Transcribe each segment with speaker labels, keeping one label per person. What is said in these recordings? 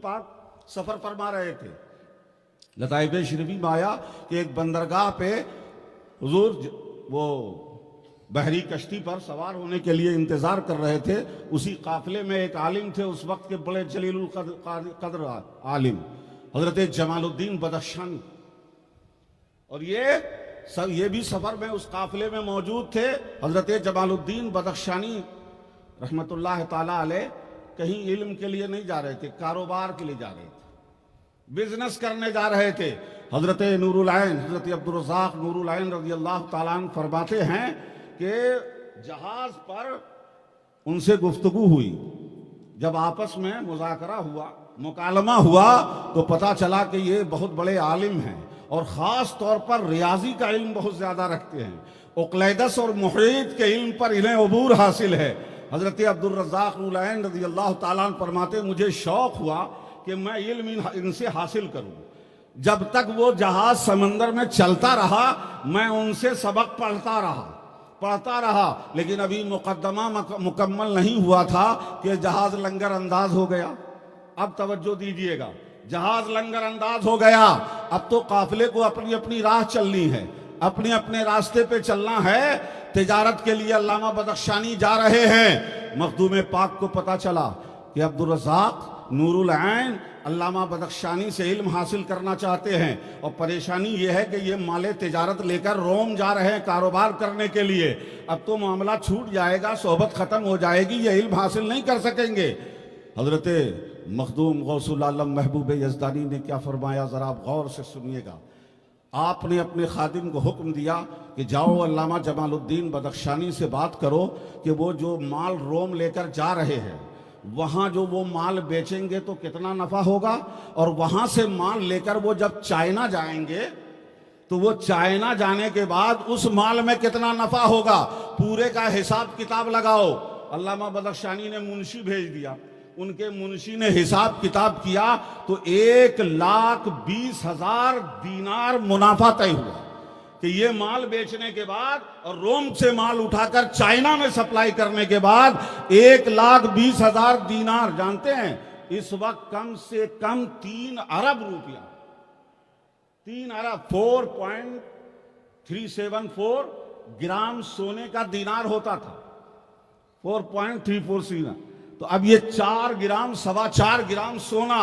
Speaker 1: पाक सफर फरमा रहे थे। लताइफ शरीफी में आया कि एक बंदरगाह पे हुजूर वो बहरी कश्ती पर सवार होने के लिए इंतजार कर रहे थे। उसी काफिले में एक आलिम थे, उस वक्त के बड़े जलीलुल कद्र आलिम हजरत जमालुद्दीन बदख्शानी, और ये भी सफर में उस काफिले में मौजूद थे। हजरत जमालुद्दीन बदख्शानी रहमतुल्लाह ताला अलैह कहीं इल्म के लिए नहीं जा रहे थे, कारोबार के लिए जा रहे थे, बिजनेस करने जा रहे थे। हजरत नूरुल ऐन हजरत अब्दुल रज़्ज़ाक़ नूरुल ऐन रज़ी अल्लाह ताला अन्हु फरमाते हैं कि जहाज पर उनसे गुफ्तगू हुई। जब आपस में मुज़ाकरा हुआ, मुकालमा हुआ, तो पता चला कि ये बहुत बड़े आलिम हैं और ख़ास तौर पर रियाजी का इल्म बहुत ज़्यादा रखते हैं। उक़लैदस और मुहरीत के इल्म पर इन्हें अबूर हासिल है। हज़रत अब्दुल रज़्ज़ाक़ नूरुल ऐन रज़ी अल्लाह ताला अन्हु फरमाते, मुझे शौक़ हुआ कि मैं इल्म इनसे हासिल करूँ। जब तक वो जहाज समंदर में चलता रहा, मैं उनसे सबक पढ़ता रहा, लेकिन अभी मुकद्दमा मुकम्मल नहीं हुआ था कि जहाज लंगर अंदाज हो गया। अब तवज्जो दीजिएगा, जहाज लंगर अंदाज हो गया। अब तो काफिले को अपनी अपनी राह चलनी है, अपने अपने रास्ते पे चलना है। तिजारत के लिए अल्लामा बदख्शानी जा रहे हैं। मखदूम पाक को पता चला कि अब्दुल रज़्ज़ाक़ नूरुल ऐन अल्लामा बदख्शानी से इल्म हासिल करना चाहते हैं, और परेशानी यह है कि ये माले तिजारत लेकर रोम जा रहे हैं कारोबार करने के लिए। अब तो मामला छूट जाएगा, सोहबत ख़त्म हो जाएगी, ये इल्म हासिल नहीं कर सकेंगे। हज़रत मखदूम गौसुल आलम महबूब यज़दानी ने क्या फरमाया, ज़रा आप गौर से सुनिएगा। आपने अपने खादिम को हुक्म दिया कि जाओ अल्लामा जमालुद्दीन बदख्शानी से बात करो कि वो जो माल रोम लेकर जा रहे हैं, वहाँ जो वो माल बेचेंगे तो कितना नफ़ा होगा, और वहाँ से माल लेकर वो जब चाइना जाएंगे तो वो चाइना जाने के बाद उस माल में कितना नफ़ा होगा, पूरे का हिसाब किताब लगाओ। अल्लामा बदख्शानी ने मुंशी भेज दिया। उनके मुंशी ने हिसाब किताब किया तो 1,20,000 दीनार मुनाफा तय हुआ कि ये माल बेचने के बाद और रोम से माल उठाकर चाइना में सप्लाई करने के बाद 1,20,000 दीनार, जानते हैं इस वक्त कम से कम 3 अरब रुपया, 3 अरब 4.374 ग्राम सोने का दीनार होता था, 4.347। तो अब ये 4 ग्राम 4.25 ग्राम सोना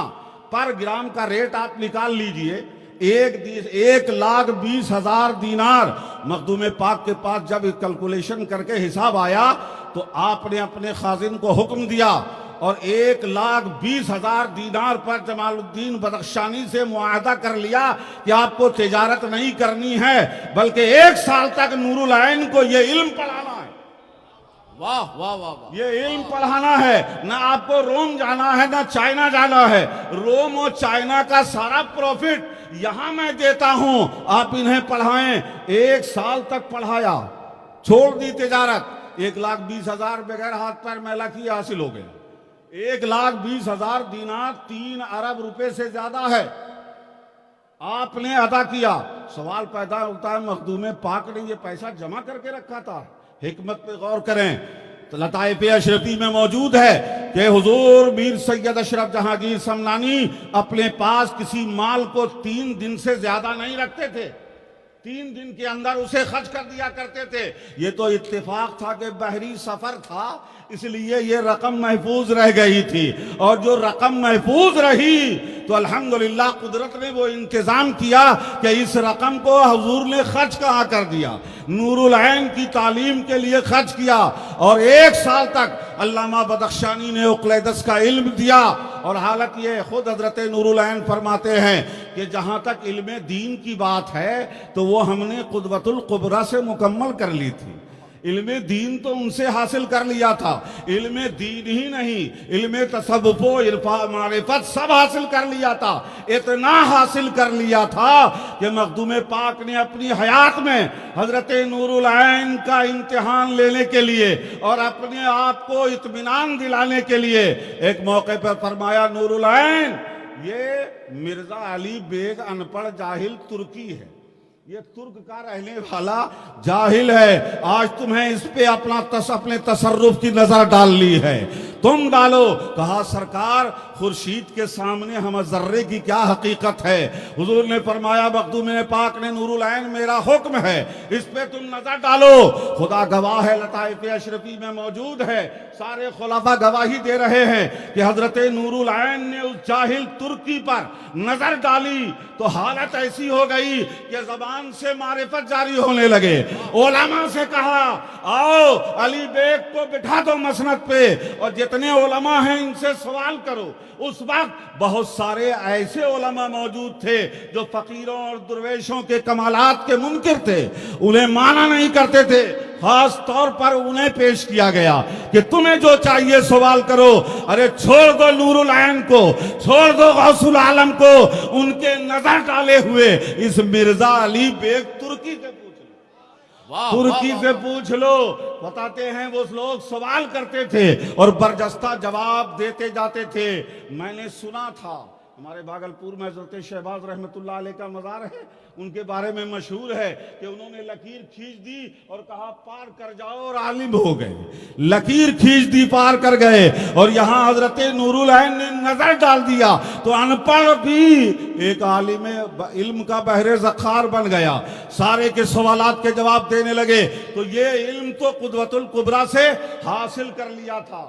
Speaker 1: पर ग्राम का रेट आप निकाल लीजिए। 1,20,000 दीनार। मखदूम पाक के पास जब कैलकुलेशन करके हिसाब आया तो आपने अपने खाजिन को हुक्म दिया और 1,20,000 दीनार पर जमालुद्दीन बदख्शानी से मुआहदा कर लिया कि आपको तिजारत नहीं करनी है, बल्कि 1 साल तक नूरुल ऐन को ये इल्म पढ़ाना है। वाह वाह वाह वाह, ये इल्म पढ़ाना है। ना आपको रोम जाना है ना चाइना जाना है। रोम और चाइना का सारा प्रॉफिट यहां मैं देता हूं, आप इन्हें पढ़ाएं। 1 साल तक पढ़ाया, छोड़ दी तिजारत। 1,20,000 बगैर हाथ पैर मैला किए हासिल हो गया। 1,20,000 दीनार 3 अरब रुपए से ज्यादा है, आपने अदा किया। सवाल पैदा होता है, मखदूम पाक ने ये पैसा जमा करके रखा था? हिकमत पे गौर करें तो लताइफ अशरफी में मौजूद है कि हुजूर मीर सैयद अशरफ जहांगीर समनानी अपने पास किसी माल को 3 दिन से ज्यादा नहीं रखते थे। 3 दिन के अंदर उसे खर्च कर दिया करते थे। ये तो इत्तेफाक था कि बहरी सफर था, इसलिए ये रकम महफूज रह गई थी, और जो रकम महफूज रही तो अल्हम्दुलिल्लाह कुदरत ने वो इंतजाम किया कि इस रकम को हुजूर ने खर्च कहाँ कर दिया, नूरुल ऐन की तालीम के लिए खर्च किया। और 1 साल तक अल्लामा बदख्शानी ने उक़लैदस का इल्म दिया। और हालत ये खुद हजरत नूरुल ऐन फरमाते हैं कि जहां तक इल्म दीन की बात है तो वो हमने क़ुदवतुल कुबरा से मुकम्मल कर ली थी। इल्म दीन तो उनसे हासिल कर लिया था। इल्म दीन ही नहीं, इल्म तसव्वुफ़ इरफान मारिफत सब हासिल कर लिया था। इतना हासिल कर लिया था कि मखदूम पाक ने अपनी हयात में हजरत नूरुल ऐन का इम्तिहान लेने के लिए और अपने आप को इत्मीनान दिलाने के लिए एक मौके पर फरमाया, नूरुल ऐन ये मिर्जा अली बेग अनपढ़ जाहिल तुर्की है, ये तुर्क का रहने वाला जाहिल है। आज तुम्हें इस पे अपने तसर्रुफ की नजर डाल ली है, तुम डालो। कहा सरकार खुर्शीद के सामने हम जर्रे की क्या हकीकत है। हुजूर ने फरमाया, मखदूम पाक ने, नूरुल ऐन मेरा हुक्म है, इस पे तुम नजर डालो। खुदा गवाह है, लताइफ अशरफी में मौजूद है, सारे खुलाफा गवाही दे रहे हैं कि हजरत नूरुल ऐन ने उस जाहिल तुर्की पर नजर डाली तो हालत ऐसी हो गई कि जबान से मारिफत जारी होने लगे। उलमा से कहा, आओ अली बेग को बिठा दो मसनद पे और जितने उलमा हैं इनसे सवाल करो। उस वक्त बहुत सारे ऐसे उलमा मौजूद थे जो फकीरों और दुर्वेशों के कमालात के मुनकिर थे, उन्हें माना नहीं करते थे। खास तौर पर उन्हें पेश किया गया कि तुम्हें जो चाहिए सवाल करो। अरे छोड़ दो नूरुल ऐन को, छोड़ दो गौसुल आलम को, उनके नजर डाले हुए इस मिर्जा अली बेग तुर्की से पूछ लो, तुर्की से पूछ लो। बताते हैं वो लोग सवाल करते थे और बरजस्ता जवाब देते जाते थे। मैंने सुना था हमारे भागलपुर में हजरत शहबाज रहमतुल्लाह अलैह का मज़ार है, उनके बारे में मशहूर है कि उन्होंने लकीर खींच दी और कहा पार कर जाओ और आलिम हो गए। लकीर खींच दी, पार कर गए। और यहां हजरत नूरुल ऐन ने नजर डाल दिया तो अनपढ़ भी एक आलिम इल्म का बहरे ज़खार बन गया, सारे के सवालात के जवाब देने लगे। तो ये इल्म तो कुदवतुल कुबरा से हासिल कर लिया था।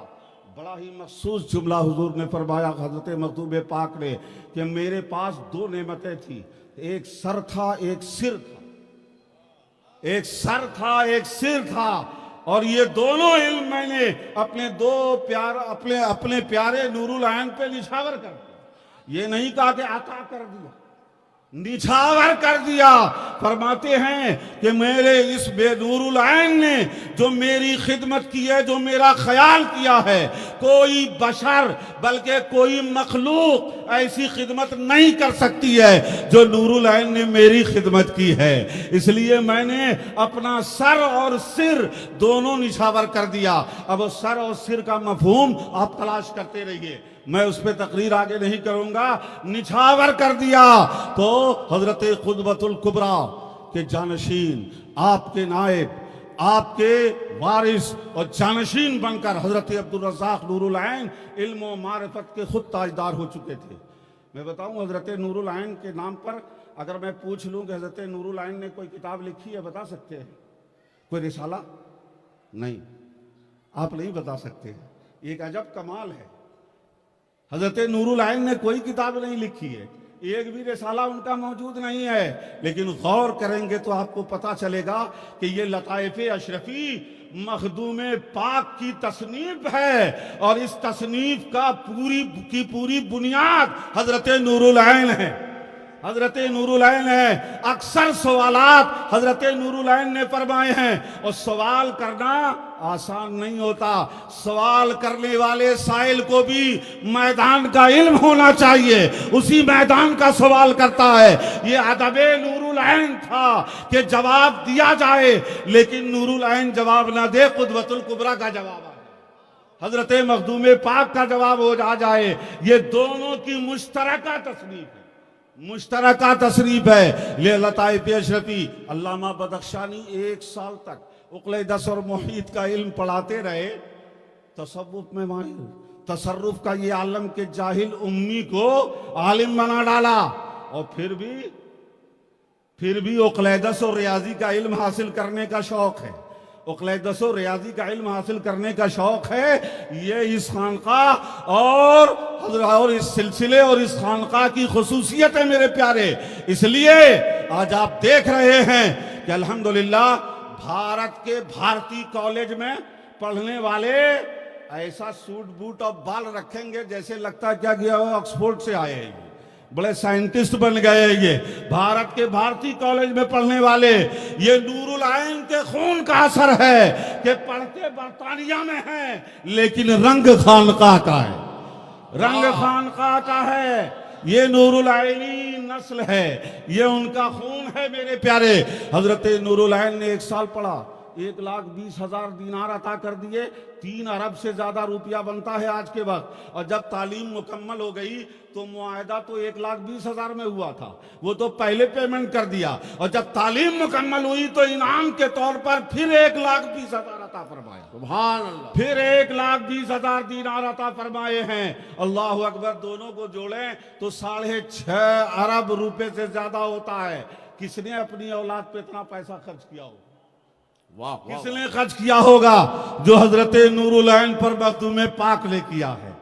Speaker 1: बड़ा ही मखसूस जुमला हुजूर ने फरमाया हजरत मखदूम पाक ने कि मेरे पास दो नेमतें थी, एक सर था एक सिर था, एक सर था एक सिर था। और ये दोनों इल्म मैंने अपने अपने प्यारे नूरुल ऐन पे निछावर कर दिया। ये नहीं कहा कि अता कर दिया, निछावर कर दिया। फरमाते हैं कि मेरे इस बेनूरुल ऐन ने जो मेरी खिदमत की है, जो मेरा ख्याल किया है, कोई बशर बल्कि कोई मखलूक ऐसी खिदमत नहीं कर सकती है जो नूरुल ऐन ने मेरी खिदमत की है। इसलिए मैंने अपना सर और सिर दोनों निछावर कर दिया। अब उस सर और सिर का मफहूम आप तलाश करते रहिए, मैं उस पर तकरीर आगे नहीं करूंगा। निछावर कर दिया तो हजरत खुदबतुल कुबरा के जानशीन, आपके नायब, आपके वारिस और जानशीन बनकर हजरत अब्दुल रज़्ज़ाक़ नूरुल ऐन इल्म व मारिफत के खुद ताजदार हो चुके थे। मैं बताऊं, हजरत नूरुल ऐन के नाम पर अगर मैं पूछ लूं कि हजरत नूरुल ऐन ने कोई किताब लिखी है, बता सकते हैं? कोई रिसाला? नहीं, आप नहीं बता सकते। एक अजब कमाल है, हजरत नूरुल ऐन ने कोई किताब नहीं लिखी है, एक भी रिसाला उनका मौजूद नहीं है। लेकिन गौर करेंगे तो आपको पता चलेगा कि ये लताइफ अशरफी मखदूम पाक की तसनीफ है और इस तसनीफ का पूरी बुनियाद हजरत नूरुल ऐन है, हजरत नूरुल ऐन है। अक्सर सवालात हजरत नूरुल ऐन ने फरमाए हैं और सवाल करना आसान नहीं होता। सवाल करने वाले साइल को भी मैदान का इल्म होना चाहिए, उसी मैदान का सवाल करता है। ये अदबे नूरुल ऐन था कि जवाब दिया जाए, लेकिन नूरुल ऐन जवाब ना दे, कुदवतुल कुबरा का जवाब आ जाए, हजरत मखदूम पाक का जवाब हो जाए। ये दोनों की मुश्तरका तसनीफ है, मुश्तरका तशरीफ है। ले लताइफ अशरफी अल्लामा बदख्शानी 1 साल तक उक़्ल-ए-दस और मुहीत का इल्म पढ़ाते रहे, तसव्वुफ में माहिर, तसर्रुफ का ये आलम के जाहिल उम्मी को आलिम बना डाला। और फिर भी उक़्ल-ए-दस और रियाजी का इल्म हासिल करने का शौक है, उक़्ल-ए-दस और रियाजी का इल्म हासिल करने का शौक है। ये इस खानका और इस सिलसिले और इस खानका की खुसूसियत है मेरे प्यारे। इसलिए आज आप देख रहे हैं कि अल्हम्दुलिल्लाह भारत के भारतीय कॉलेज में पढ़ने वाले ऐसा सूट बूट और बाल रखेंगे जैसे लगता है क्या गया ऑक्सफोर्ड से आए हैं, बड़े साइंटिस्ट बन गए। ये भारत के भारतीय कॉलेज में पढ़ने वाले, ये नूरुल ऐन के खून का असर है कि पढ़ते बरतानिया में हैं लेकिन रंग खानका का है, रंग खानका का है। ये नूरुल ऐनी नस्ल है, ये उनका खून है मेरे प्यारे। हजरत नूरुल ऐन ने 1 साल पढ़ा, 1,20,000 दीनार अता कर दिए। 3 अरब से ज्यादा रुपया बनता है आज के वक्त। और जब तालीम मुकम्मल हो गई तो मुआहदा तो 1,20,000 में हुआ था, वो तो पहले पेमेंट कर दिया। और जब तालीम मुकम्मल हुई तो इनाम के तौर पर फिर 1,20,000 अता फरमाया।
Speaker 2: सुभान अल्लाह।
Speaker 1: फिर 1,20,000 दीनार अता फरमाए हैं। अल्लाह अकबर। दोनों को जोड़ें तो 6.5 अरब रुपए से ज्यादा होता है। किसने अपनी औलाद पे इतना पैसा खर्च किया हो?
Speaker 2: वाह,
Speaker 1: किसने खर्च किया होगा? जो हजरत नूरुल ऐन पर मखदूम पाक ने किया है।